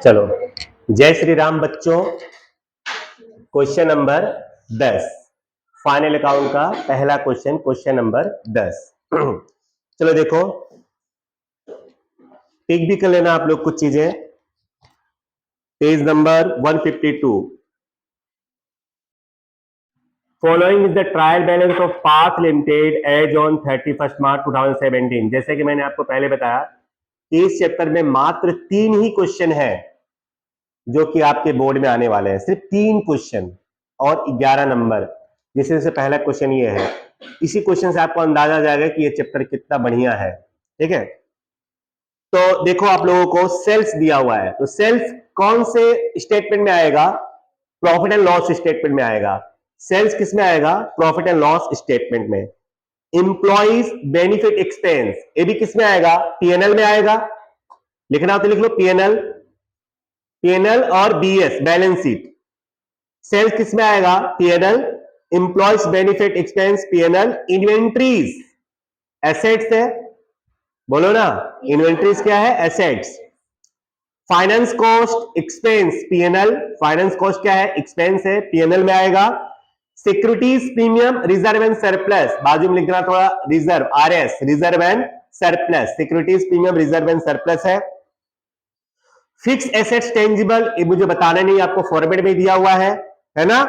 चलो, जय श्री राम बच्चों। क्वेश्चन नंबर 10, फाइनल अकाउंट का पहला क्वेश्चन, क्वेश्चन नंबर 10। चलो देखो, टिक भी कर लेना आप लोग कुछ चीजें। Page number 152। Following is the trial balance of Path Limited as on 31 March 2017। जैसे कि मैंने आपको पहले बताया, इस चैप्टर में मात्र 3 ही क्वेश्चन है जो कि आपके बोर्ड में आने वाले हैं। सिर्फ 3 क्वेश्चन और 11 नंबर। जिसमें से पहला क्वेश्चन ये है। इसी क्वेश्चन से आपको अंदाजा आ जाएगा कि ये चैप्टर कितना बढ़िया है। ठीक है, तो देखो आप लोगों को सेल्स दिया हुआ है, तो सेल्स कौन से स्टेटमेंट में आएगा? प्रॉफिट एंड लॉस स्टेटमेंट में आएगा। सेल्स किस में आएगा? प्रॉफिट एंड लॉस स्टेटमेंट में। इंप्लॉइज बेनिफिट एक्सपेंस, ये भी किस में आएगा? पीएनएल में आएगा। लिखना हो तो लिख लो पीएनएल, पीएनएल और बीएस, बैलेंस शीट। सेल्स किस में आएगा? PNL. Employees benefit expense PNL. Inventories assets है, बोलो ना, इन्वेंट्रीज क्या है? Assets. Finance cost expense PNL, finance cost क्या है? एक्सपेंस है, पीएनएल में आएगा। Securities premium reserve and surplus, बाजू में लिखना थोड़ा, reserve, RS, reserve and surplus, securities premium reserve and surplus है। फिक्स एसेट्स टेंजिबल, ये मुझे बताना नहीं, आपको फॉर्मेट में दिया हुआ है ना।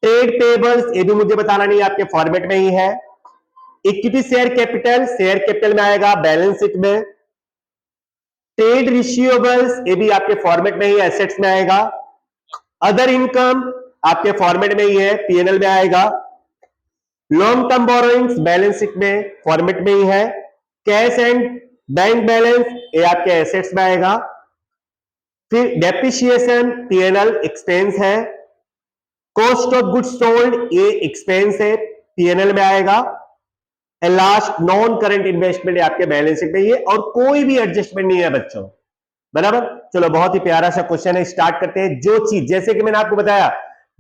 ट्रेड पेबल्स, ये भी मुझे बताना नहीं, आपके फॉर्मेट में ही है। Equity share capital, share capital में आएगा, बैलेंस शीट में। ट्रेड रिसीवेबल्स, ये भी आपके फॉर्मेट में ही, एसेट्स में आएगा। अदर इनकम आपके फॉर्मेट में ही है, पीएनएल में आएगा। Long term borrowings balance sheet में, फॉर्मेट में ही है। कैश एंड बैंक बैलेंस, ये आपके एसेट्स में आएगा। फिर डेप्रिसिएशन पीएनएल एक्सपेंस है। कॉस्ट ऑफ गुड्स सोल्ड, ये एक्सपेंस है, पीएनएल में आएगा। लास्ट नॉन करंट इन्वेस्टमेंट आपके बैलेंस शीट में ही है, और कोई भी एडजस्टमेंट नहीं है बच्चों, बराबर। चलो, बहुत ही प्यारा सा क्वेश्चन है, स्टार्ट करते हैं। जो चीज, जैसे कि मैंने आपको बताया,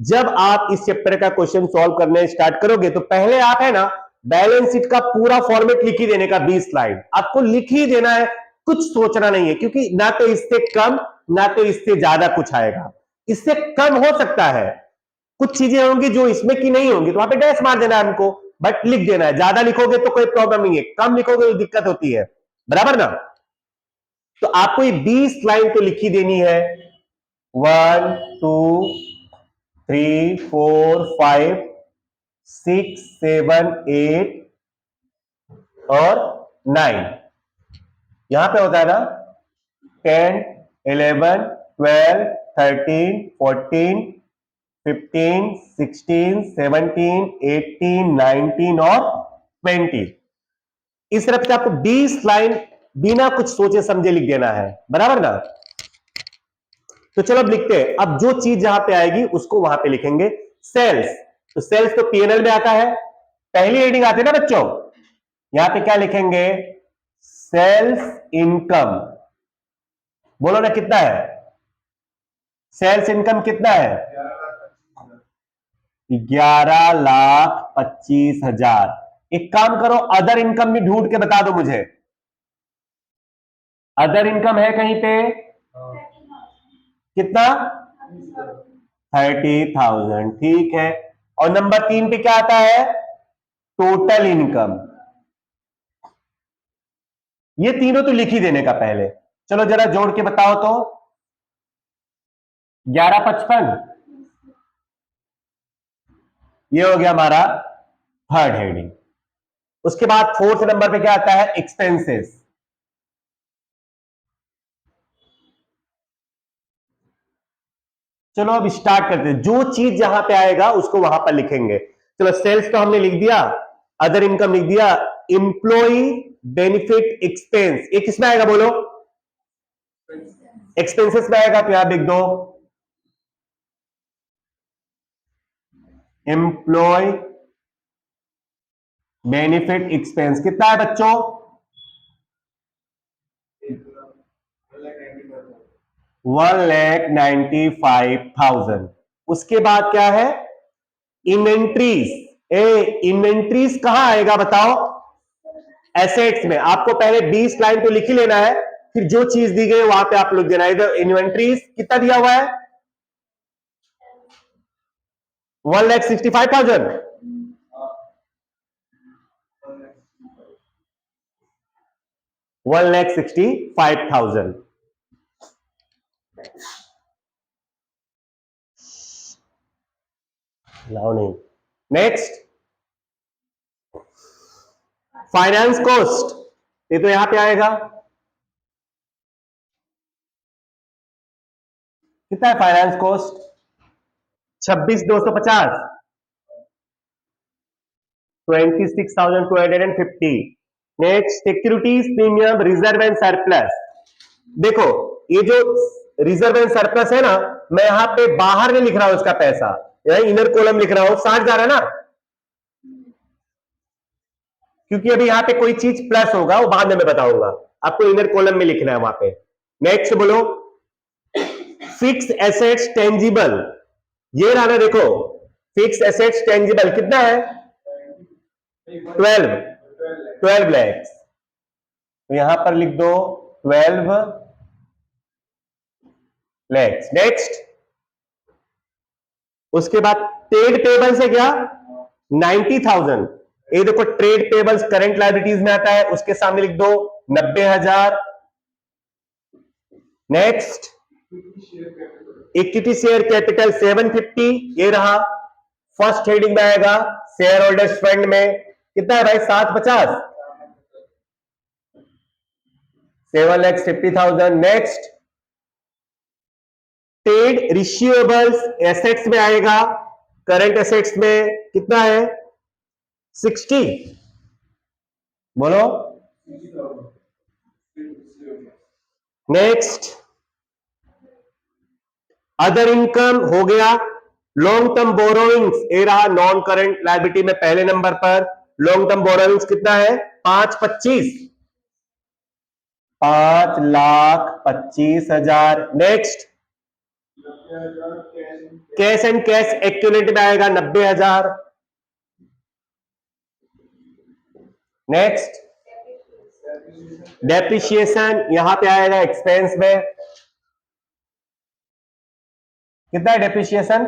जब आप इस चैप्टर का क्वेश्चन सॉल्व करने स्टार्ट करोगे तो पहले आप है ना, बैलेंस शीट का पूरा फॉर्मेट लिख ही देने का, 20 स्लाइड आपको लिख ही देना है, कुछ सोचना नहीं है, क्योंकि ना तो इससे कम ना तो इससे ज्यादा कुछ आएगा। इससे कम हो सकता है, कुछ चीजें होंगी जो इसमें की नहीं होंगी, तो वहां पे डैश मार देना है हमको, बट लिख देना है। ज्यादा लिखोगे तो कोई प्रॉब्लम नहीं है, कम लिखोगे तो दिक्कत होती है, बराबर ना। तो आपको ये 20 लाइन तो लिखी देनी है। 1 2 3 4 5 6 7 8 और 9, यहां पे होता है ना 10 11 12 13 14 15 16 17 18 19 और 20। इस तरफ से आपको 20 लाइन बिना कुछ सोचे समझे लिख देना है, बराबर ना। तो चलो अब लिखते हैं। अब जो चीज जहां पे आएगी उसको वहां पे लिखेंगे। सेल्स, तो सेल्स तो पीएनएल में आता है, पहली हेडिंग आती है ना बच्चों। यहां पे क्या लिखेंगे? Sales income. बोलो ना कितना है? सेल्स इनकम कितना है? 11,25,000। एक काम करो, अदर इनकम भी ढूंढ के बता दो मुझे। अदर इनकम है कहीं पे? कितना? 30,000, ठीक है। और नंबर 3 पे क्या आता है? Total income. ये तीनों तो लिख ही देने का पहले। चलो जरा जोड़ के बताओ तो। 11,55, ये हो गया हमारा थर्ड हेडिंग। उसके बाद फोर्थ नंबर पे क्या आता है? एक्सपेंसेस। चलो अब स्टार्ट करते हैं। जो चीज जहां पे आएगा उसको वहां पर लिखेंगे। चलो, सेल्स तो हमने लिख दिया, अदर इनकम लिख दिया, इंप्लॉई बेनिफिट एक्सपेंस, ये किसमें आएगा बोलो? एक्सपेंसेस में आएगा, तो यहां लिख दो एम्प्लॉय बेनिफिट एक्सपेंस। कितना है बच्चों? 1,95,000। उसके बाद क्या है? इन्वेंट्रीज। इन्वेंट्रीज कहां आएगा बताओ? एसेट्स में। आपको पहले 20 लाइन तो लिख ही लेना है, फिर जो चीज दी गई वहां पे आप लोग देना। इधर इन्वेंट्रीज कितना दिया हुआ है? 1,65,000। 1,65,000। लाओ नहीं। नेक्स्ट, फाइनेंस कॉस्ट, ये तो यहां पे आएगा। कितना है finance cost? 26,250, 26,250। Next, securities premium reserve and surplus. देखो ये जो रिजर्व एंड सरप्लस है ना, मैं यहां पे बाहर नहीं लिख रहा हूं उसका पैसा, इनर कॉलम लिख रहा हूं। 60,000 है ना, क्योंकि अभी यहां पे कोई चीज प्लस होगा वो बाद में मैं बताऊंगा, आपको इनर कॉलम में लिखना है वहां पे। नेक्स्ट बोलो, फिक्स एसेट्स टेंजिबल, ये रहा ना, देखो फिक्स एसेट्स टेंजिबल कितना है? 12 लैक्स। तो यहां पर लिख दो 12 लैक्स। नेक्स्ट, उसके बाद ट्रेड पेबल से क्या? 90,000। ये देखो ट्रेड पेबल्स करंट लायबिलिटीज में आता है, उसके सामने लिख दो 90,000। नेक्स्ट, इक्विटी शेयर कैपिटल 750, ये रहा। फर्स्ट हेडिंग में आएगा शेयर होल्डर्स फंड में कितना है भाई? 750, 7,50,000। नेक्स्ट, ट्रेड रिसीवेबल्स एसेट्स में आएगा, करंट एसेट्स में कितना है? 60, बोलो। नेक्स्ट, अदर इनकम हो गया। लॉन्ग टर्म बोरोइंग्स, ये रहा नॉन करंट लायबिलिटी में पहले नंबर पर। लॉन्ग टर्म बोरोइंग्स कितना है? 5,25, 5,25,000। Next, cash and cash equivalent में आएगा 90,000। नेक्स्ट, डेप्रिसिएशन यहां पे आएगा एक्सपेंस में, कितना है depreciation?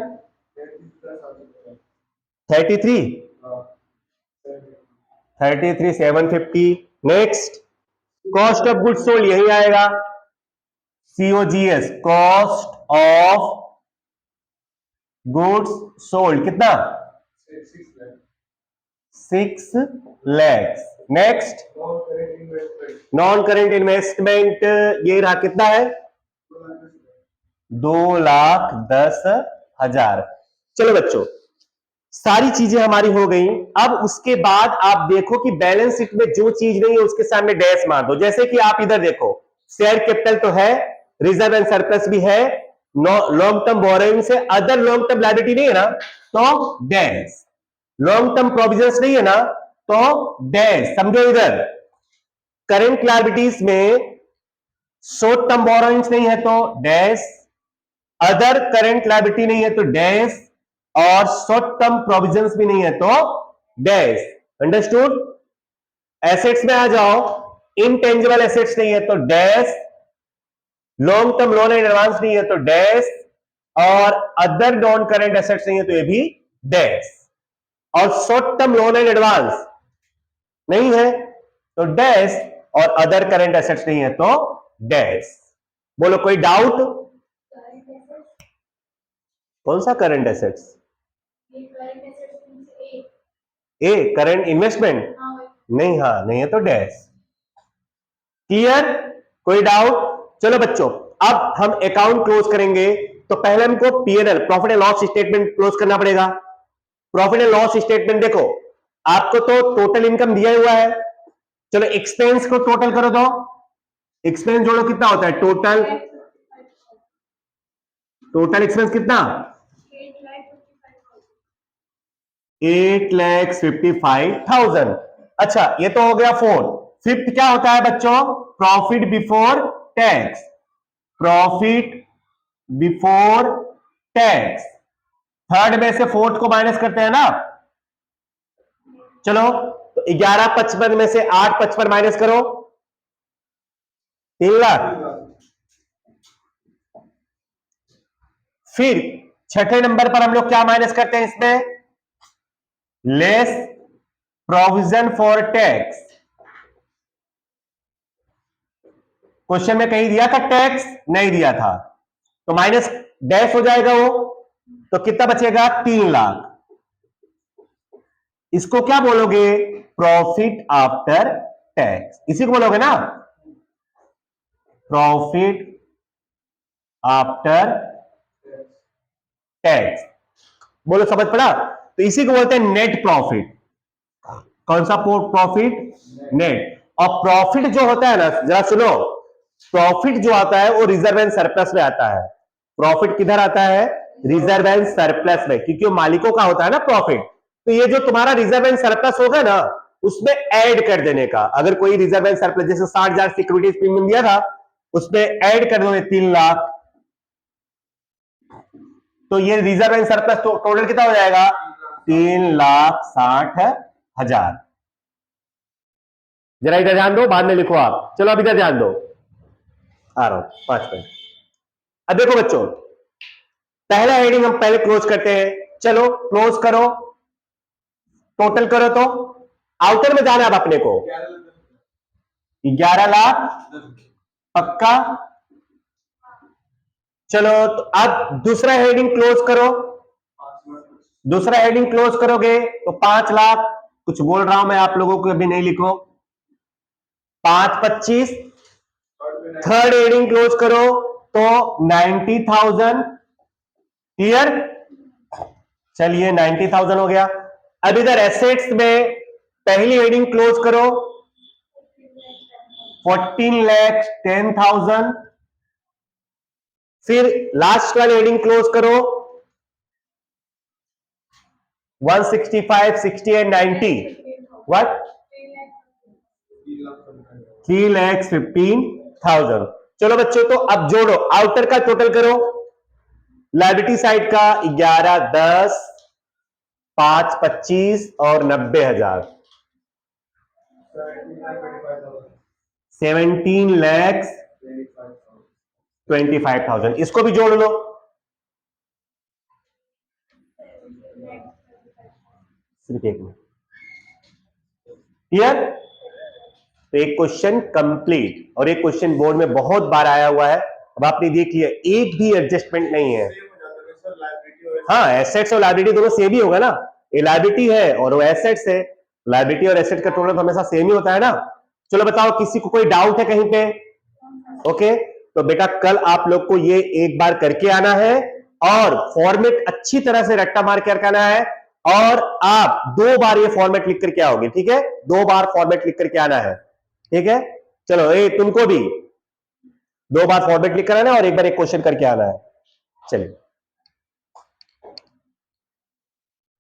33,750। Next, cost of goods sold यही आएगा, COGS, cost of goods sold कितना? 6 lakhs. Next, non current investment, ये रहा कितना है? 2,10,000। चलो बच्चों, सारी चीजें हमारी हो गई। अब उसके बाद आप देखो कि बैलेंस शीट में जो चीज नहीं है उसके सामने डैश मार दो। जैसे कि आप इधर देखो, शेयर कैपिटल तो है, रिजर्व एंड सरप्लस भी है, लॉन्ग टर्म बोरोइंग से, अदर लॉन्ग टर्म लायबिलिटी नहीं है ना, तो डैश। लॉन्ग टर्म प्रोविजंस नहीं है ना, तो डैश। समझो इधर करंट लायबिलिटीज में शॉर्ट टर्म बोरोइंग्स नहीं है तो डैश, अदर करंट लायबिलिटी नहीं है तो डैश, और शॉर्ट टर्म प्रोविजंस भी नहीं है तो डैश। अंडरस्टूड? एसेट्स में आ जाओ, इनटेंजिबल एसेट्स नहीं है तो dash, long term loan and advance नहीं है तो डैश, और अदर नॉन करंट एसेट्स नहीं है तो ये भी डैश, और short term loan and advance नहीं है तो डैश, और अदर करंट एसेट्स नहीं है तो डैश। बोलो कोई डाउट? कौन सा करंट एसेट्स? ए करंट इन्वेस्टमेंट नहीं, हाँ नहीं है तो डैश। क्लियर? कोई डाउट? चलो बच्चों, अब हम अकाउंट क्लोज करेंगे तो पहले हमको P&L, profit and loss statement close करना पड़ेगा। प्रॉफिट एंड लॉस स्टेटमेंट देखो, आपको तो टोटल इनकम दिया हुआ है। चलो एक्सपेंस को टोटल करो, तो एक्सपेंस जोड़ो, कितना होता है टोटल? टोटल एक्सपेंस कितना? 8,55,000। अच्छा, ये तो हो गया 4। फिफ्थ क्या होता है बच्चों? Profit before tax. Profit before tax, third में से फोर्थ को माइनस करते हैं ना। चलो तो 11,55 में से 8,55 माइनस करो, 3,00,000। फिर छठे नंबर पर हम लोग क्या माइनस करते हैं इसमें, less provision for tax. Question में कहीं दिया था टैक्स, नहीं दिया था, तो माइनस डैश हो जाएगा वो, तो कितना बचेगा 3,00,000। इसको क्या बोलोगे, प्रॉफिट आफ्टर टैक्स, इसी को बोलोगे ना, प्रॉफिट आफ्टर टैक्स। बोलो समझ पड़ा, तो इसी को बोलते हैं नेट प्रॉफिट। कौन सा प्रॉफिट, नेट। और प्रॉफिट जो होता है ना, जरा सुनो, प्रॉफिट जो आता है वो रिजर्व एंड सरप्लस में आता है। प्रॉफिट किधर आता है, रिजर्व एंड सरप्लस में, क्योंकि वो मालिकों का होता है ना प्रॉफिट। तो ये जो तुम्हारा रिजर्व एंड सरप्लस होगा ना, उसमें ऐड कर देने का। अगर कोई रिजर्व एंड सरप्लस जैसे 60,000 सिक्योरिटीज प्रीमियम दिया था, उसमें ऐड कर दो 3,00,000, तो ये रिजर्व एंड सरप्लस टोटल कितना हो जाएगा, 3,60,000। जरा इधर ध्यान दो, बाद में लिखो आप, चलो अब इधर ध्यान दो, आ रहा हूं 5 मिनट। अब देखो बच्चों, पहला हेडिंग हम पहले क्लोज करते हैं, चलो क्लोज करो, टोटल करो, तो आउटर में जाना है अब अपने को 11,00,000 पक्का। चलो तो अब दूसरा हेडिंग क्लोज करो, दूसरा हेडिंग क्लोज करोगे तो 5,00,000, कुछ बोल रहा हूं मैं आप लोगों को, अभी नहीं लिखो, 5,25। थर्ड हेडिंग क्लोज करो तो 90,000, क्लियर, चलिए 90,000 हो गया। अब इधर एसेट्स में पहली हेडिंग क्लोज करो 14,10,000, फिर लास्ट वाली हेडिंग क्लोज करो 165, 60 एंड 90, व्हाट 3,15,000। चलो बच्चों, तो अब जोड़ो, आउटर का टोटल करो, लायबिलिटी साइड का 11, 10, 5, 25 और 90,000, 17,25,000। इसको भी जोड़ लो, सिर्फ एक मिनट, क्लियर। तो एक क्वेश्चन कंप्लीट, और एक क्वेश्चन बोर्ड में बहुत बार आया हुआ है, अब आपने देख लिया, एक भी एडजस्टमेंट नहीं है। हाँ, एसेट्स और लायबिलिटी दोनों सेम ही होगा ना, ये लायबिलिटी है और वो एसेट्स है, लायबिलिटी और एसेट का टोटल तो हमेशा सेम ही होता है ना। चलो बताओ, किसी को कोई डाउट है कहीं पे, ओके। तो बेटा कल आप लोग को ये एक बार करके आना है, और फॉर्मेट अच्छी तरह से रट्टा मार के आना है, और आप 2 बार ये फॉर्मेट लिख करके आओगे, ठीक है, 2 बार फॉर्मेट लिख करके आना है, ठीक है। चलो तुमको भी 2 बार फॉर्मेट लिख कर आना है और एक बार एक क्वेश्चन करके आना है, चलिए।